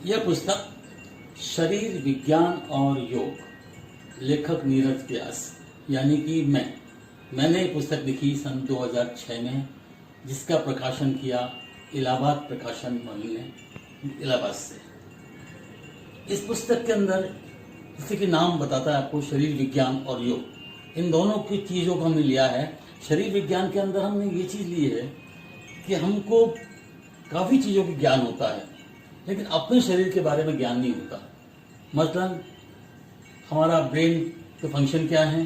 यह पुस्तक शरीर विज्ञान और योग, लेखक नीरज व्यास यानी कि मैंने ये पुस्तक लिखी सन 2006 में, जिसका प्रकाशन किया इलाहाबाद प्रकाशन वाली ने, इलाहाबाद से। इस पुस्तक के अंदर जैसे कि नाम बताता है आपको, शरीर विज्ञान और योग, इन दोनों की चीज़ों को हमने लिया है। शरीर विज्ञान के अंदर हमने ये चीज़ ली है कि हमको काफ़ी चीज़ों की ज्ञान होता है, लेकिन अपने शरीर के बारे में ज्ञान नहीं होता। मतलब हमारा ब्रेन के फंक्शन क्या है,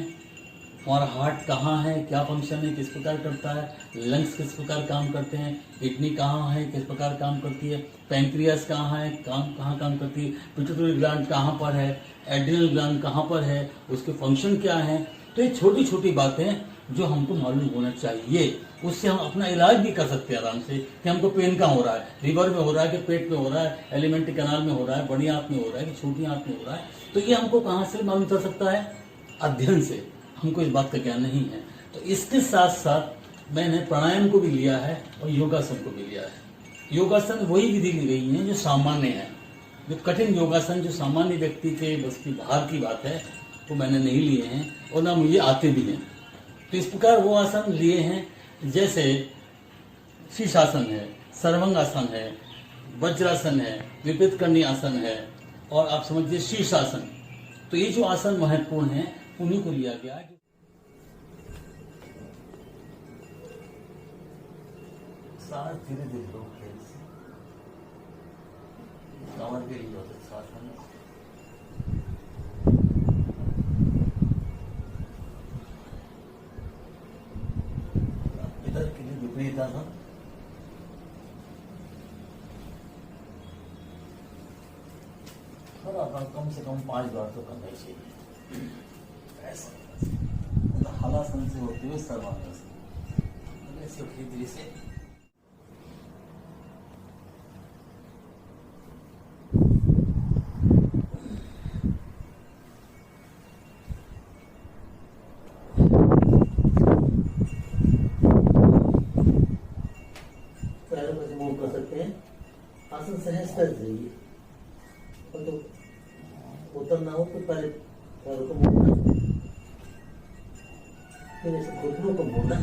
हमारा हार्ट कहाँ है, क्या फंक्शन है, किस प्रकार करता है, लंग्स किस प्रकार काम करते हैं, किडनी कहाँ है, किस प्रकार काम करती है, पैंक्रियास कहाँ है, कहाँ काम करती है, पिट्यूटरी ग्लैंड कहाँ पर है, एड्रिनल ग्लैंड कहाँ पर है, उसके फंक्शन क्या है। तो ये छोटी छोटी बातें जो हमको मालूम होना चाहिए, उससे हम अपना इलाज भी कर सकते हैं आराम से कि हमको पेन कहाँ हो रहा है, लिवर में हो रहा है कि पेट में हो रहा है, एलिमेंट्री कैनाल में हो रहा है, बड़ी आंत में हो रहा है कि छोटी आंत में हो रहा है। तो ये हमको कहाँ से मालूम चल सकता है? अध्ययन से। हमको इस बात का ज्ञान नहीं है। तो इसके साथ साथ मैंने प्राणायाम को भी लिया है और योगासन को भी लिया है। योगासन वही विधि ली गई है जो सामान्य है। जो कठिन योगासन जो सामान्य व्यक्ति के बस की बाहर की बात है, वो मैंने नहीं लिए हैं और ना मुझे आते भी हैं। तो इस प्रकार वो आसन लिए हैं जैसे शीर्षासन है, सर्वांगासन है, वज्रासन है, विपरीत करणी आसन है और आप समझिए शीर्षासन। तो ये जो आसन महत्वपूर्ण है उन्हीं को लिया गया है। सांस धीरे धीरे लो, कमर के लिए होते सांस लेना। इधर के लिए विपरीत आसन, थोड़ा कम से कम 5 बार तो करना चाहिए। ऐसा हलासन से होते हुए सर्वांगासन, ऐसे धीरे से पैरों को मूव कर सकते हैं। आसन सहज कर जाइए और तो उतरना हो तो पहले पैरों को मोड़ना, फिर ऐसे घुटनों को मोड़ना,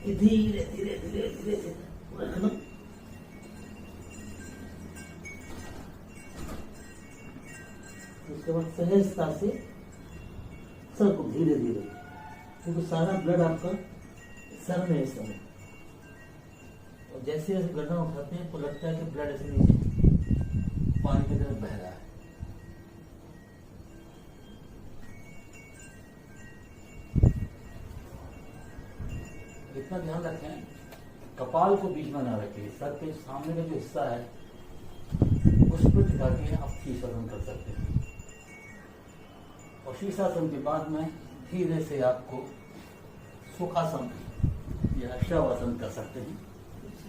धीरे धीरे धीरे धीरे रखना। उसके बाद सहजता से सर को धीरे धीरे, क्योंकि सारा ब्लड आपका सर में है इस समय, और जैसे जैसे गर्दन उठाते हैं तो लगता है कि ब्लड ऐसे नीचे पानी की तरफ बह रहा है। इतना ध्यान रखें, कपाल को बीच में ना रखें, सर के सामने का जो हिस्सा है उस पर टिका के आप शीर्षासन कर सकते हैं। और शीर्षासन के बाद में धीरे से आपको सुखासन या शवासन कर सकते हैं,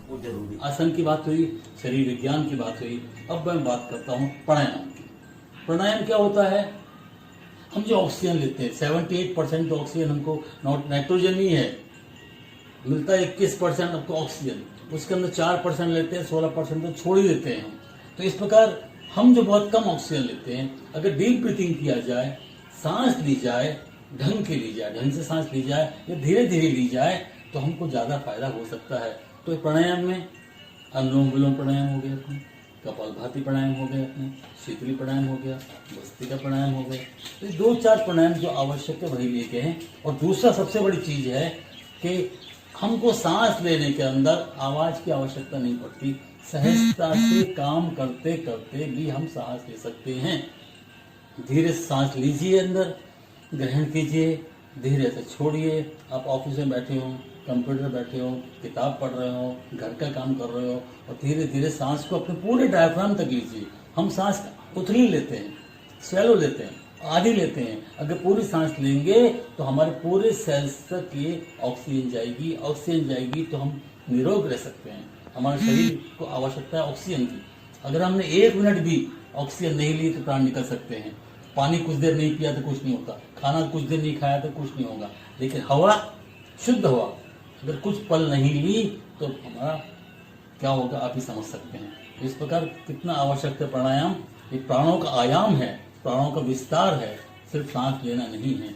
वो जरूरी। आसन की बात हुई, शरीर विज्ञान की बात हुई, अब मैं बात करता हूँ प्राणायाम की। प्राणायाम क्या होता है? हम जो ऑक्सीजन लेते हैं 78% तो ऑक्सीजन हमको नाइट्रोजन ही है, मिलता है 21% आपको ऑक्सीजन, उसके अंदर 4% लेते हैं, 16% तो छोड़ ही देते हैं। तो इस प्रकार हम जो बहुत कम ऑक्सीजन लेते हैं, अगर डीप ब्रीथिंग किया जाए, सांस ली जाए, ढंग के ली जाए, ढंग से सांस ली जाए या धीरे धीरे ली जाए, तो हमको ज़्यादा फायदा हो सकता है। तो प्राणायाम में अनुलोम विलोम प्राणायाम हो गया अपने, कपालभाति प्राणायाम हो गया अपने, शीतली प्राणायाम हो गया, भस्त्रिका प्राणायाम हो गया। तो 2-4 प्राणायाम जो आवश्यक है वही लेके हैं। और दूसरा सबसे बड़ी चीज़ है कि हमको सांस लेने के अंदर आवाज की आवश्यकता नहीं पड़ती। सहजता से काम करते करते भी हम सांस ले सकते हैं। धीरे से सांस लीजिए, अंदर ग्रहण कीजिए, धीरे से छोड़िए। आप ऑफिस में बैठे हो, कंप्यूटर बैठे हो, किताब पढ़ रहे हो, घर का काम कर रहे हो, और धीरे धीरे सांस को अपने पूरे डायफ्राम तक लीजिए। हम सांस उथली लेते हैं, स्वेलो लेते हैं, आधी लेते हैं। अगर पूरी सांस लेंगे तो हमारे पूरे सेल्स तक ये ऑक्सीजन जाएगी। ऑक्सीजन जाएगी तो हम निरोग रह सकते हैं। हमारे शरीर को आवश्यकता है ऑक्सीजन की। अगर हमने 1 मिनट भी ऑक्सीजन नहीं ली तो प्राण निकल सकते हैं। पानी कुछ देर नहीं पिया तो कुछ नहीं होता, खाना कुछ देर नहीं खाया तो कुछ नहीं होगा। लेकिन हवा, शुद्ध हवा अगर कुछ पल नहीं ली तो हमारा क्या होगा आप ही समझ सकते हैं। इस प्रकार कितना आवश्यक है प्राणायाम। ये प्राणों का आयाम है, प्राणों का विस्तार है, सिर्फ सांस लेना नहीं है।